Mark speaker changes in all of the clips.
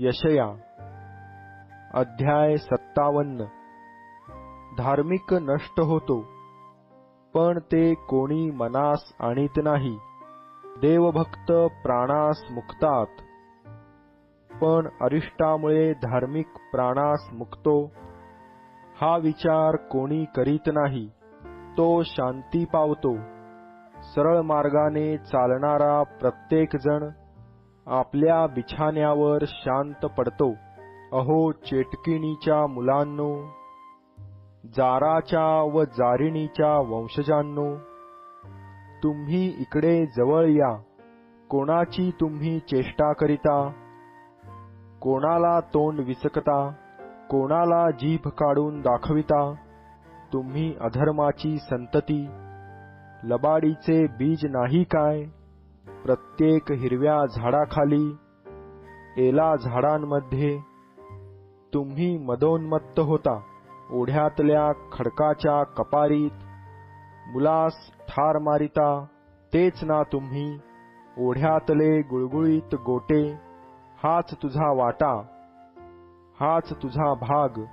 Speaker 1: यशया अध्याय 57। धार्मिक नष्ट होतो, पण ते कोणी मनास आणीत नाही। देवभक्त प्राणास मुक्तात, पण अरिष्टामुळे धार्मिक प्राणास मुक्तो। हा विचार कोणी करीत नाही, तो शांती पावतो। सरळ मार्गाने चालणारा प्रत्येक जण आपल्या बिछाण्यावर शांत पडतो। अहो चेटकिणीच्या मुलांनो, जाराच्या व जारिणीच्या वंशजांनो, तुम्ही इकडे जवळ या। कोणाची तुम्ही चेष्टा करिता? कोणाला तोंड विचकता? कोणाला जीभ काढून दाखविता? तुम्ही अधर्माची संतती, लबाडीचे बीज नाही काय? प्रत्येक हिरव्या झाडाखाली, एला झाडांमध्ये तुम्ही मदोन्मत्त होता। ओढ्यातल्या खडकाच्या कपारीत मुलास ठार मारिता, तेच ना तुम्ही? ओढ्यातले गुळगुळीत गोटे, हाच तुझा वाटा, हाच तुझा भाग।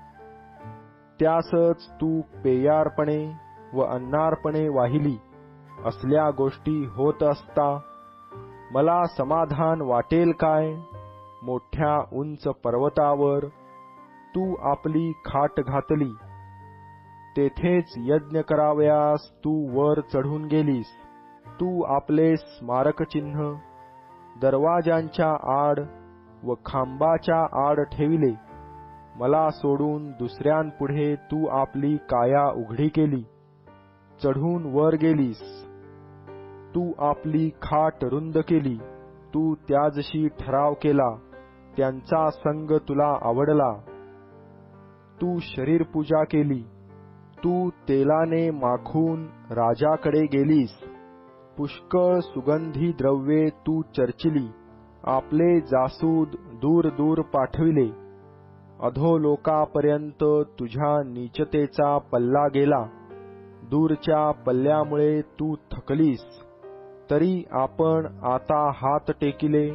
Speaker 1: त्यासच तू पेयारपणे व अन्नारपणे वाहिली। असल्या गोष्टी होत असता मला समाधान वाटेल काय? मोठ्या उंच पर्वतावर तू आपली खाट घातली, तेथेच यज्ञ करावयास तू वर चढून गेलीस। तू आपले स्मारकचिन्ह दरवाजांच्या आड व खांबाच्या आड ठेविले। मला सोडून दुसऱ्यांपुढे तू आपली काया उघडी केली, चढून वर गेलीस। तू आपली खाट रुंद केली, तू त्याजशी ठराव केला, त्यांचा संग तुला आवडला। तू शरीर पूजा केली, तू तेलाने माखून राजाकडे गेलीस। पुष्कळ सुगंधी द्रव्ये तू चर्चिली, आपले जासूद दूर दूर पाठविले। अधोलोकापर्यंत तुझ्या नीचतेचा पल्ला गेला। दूरच्या पल्ल्यामुळे तू थकलीस, तरी आपण आता हात टेकिले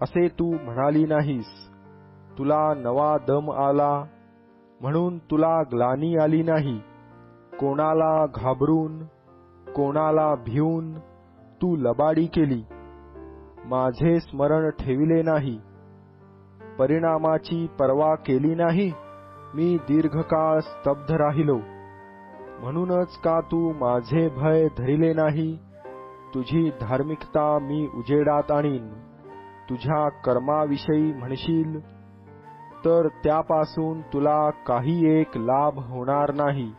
Speaker 1: असे तू म्हणाली नाहीस। तुला नवा दम आला, म्हणून तुला ग्लानी आली नाही। कोणाला घाबरून, कोणाला भिवून तू लबाडी केली, माझे स्मरण ठेविले नाही। परिणामाची पर्वा केली नाही, मी दीर्घकाळ स्तब्ध राहिलो। म्हणूनच का तू माझे भय धरिले नाही? तुझी धार्मिकता मी उजेडात आणीन। तुझ्या कर्माविषयी म्हणशील, तर त्यापासून तुला काही एक लाभ होणार नाही।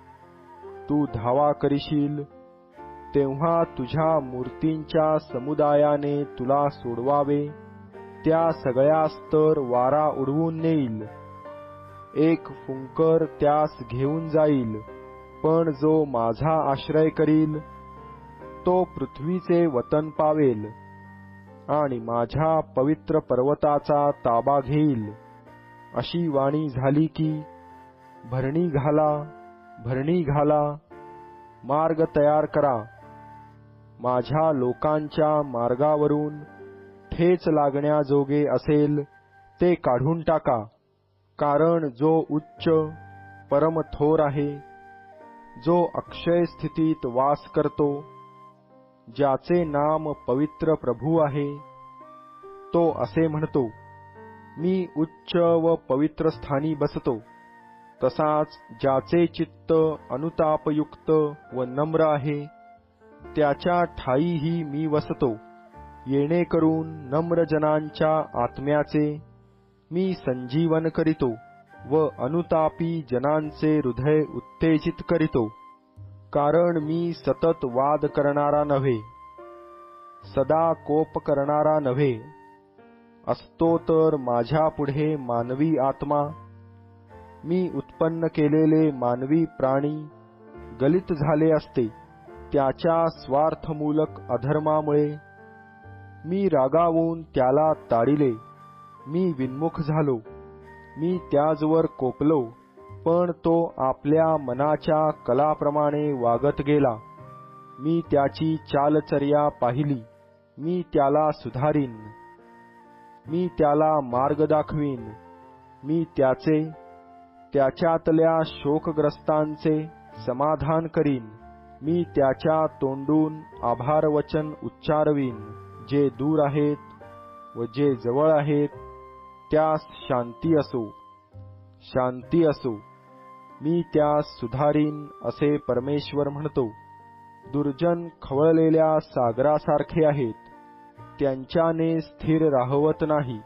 Speaker 1: तू धावा करशील, तेव्हा तुझ्या मूर्तींच्या समुदायाने तुला सोडवावे। त्या सगळ्यास तर वारा उडवून नेईल, एक फुंकर त्यास घेऊन जाईल। पण जो माझा आश्रय करील, तो पृथ्वीचे वतन पावेल आणि माझ्या पवित्र पर्वताचा ताबा घेईल। अशी वाणी झाली की भरणी घाला, भरणी घाला, मार्ग तयार करा। माझ्या लोकांच्या मार्गावरून ठेच लागण्याजोगे असेल ते काढून टाका। कारण जो उच्च परम थोर आहे, जो अक्षय स्थितीत वास करतो, ज्याचे नाम पवित्र प्रभू आहे, तो असे म्हणतो, मी उच्च व पवित्र स्थानी बसतो। तसाच ज्याचे चित्त अनुतापयुक्त व नम्र आहे, त्याच्या ठाईही मी वसतो। येणेकरून नम्रजनांच्या आत्म्याचे मी संजीवन करीतो व अनुतापी जनांचे हृदय उत्तेजित करीतो। कारण मी सतत वाद करणारा नव्हे, सदा कोप करणारा नव्हे। असतो तर माझ्या पुढे मानवी आत्मा, मी उत्पन्न केलेले मानवी प्राणी गलित झाले असते। त्याच्या स्वार्थमूलक अधर्मामुळे मी रागावून त्याला ताडिले। मी विन्मुख झालो, मी त्याजवर कोपलो, पण तो आपल्या मनाच्या कलाप्रमाणे वागत गेला। मी त्याची चालचर्या पाहिली, मी त्याला सुधारीन। मी त्याला मार्ग दाखवीन. मी त्याच्यातल्या शोकग्रस्तांचे समाधान करीन. मी त्याच्या तोंडून आभार वचन उच्चारवीन. जे दूर आहेत व जे जवळ आहेत त्यास शांती असो, शांती असो. मी त्यास सुधारीन असे परमेश्वर म्हणतो. दुर्जन खवळलेल्या सागरासारखे आहेत. त्यांच्याने स्थिर राहवत नाही.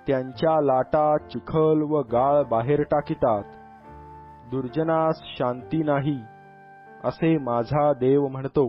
Speaker 1: त्यांच्या लाटा चिखल व गाळ बाहेर टाकितात. दुर्जनास शांती नाही असे माझा देव म्हणतो.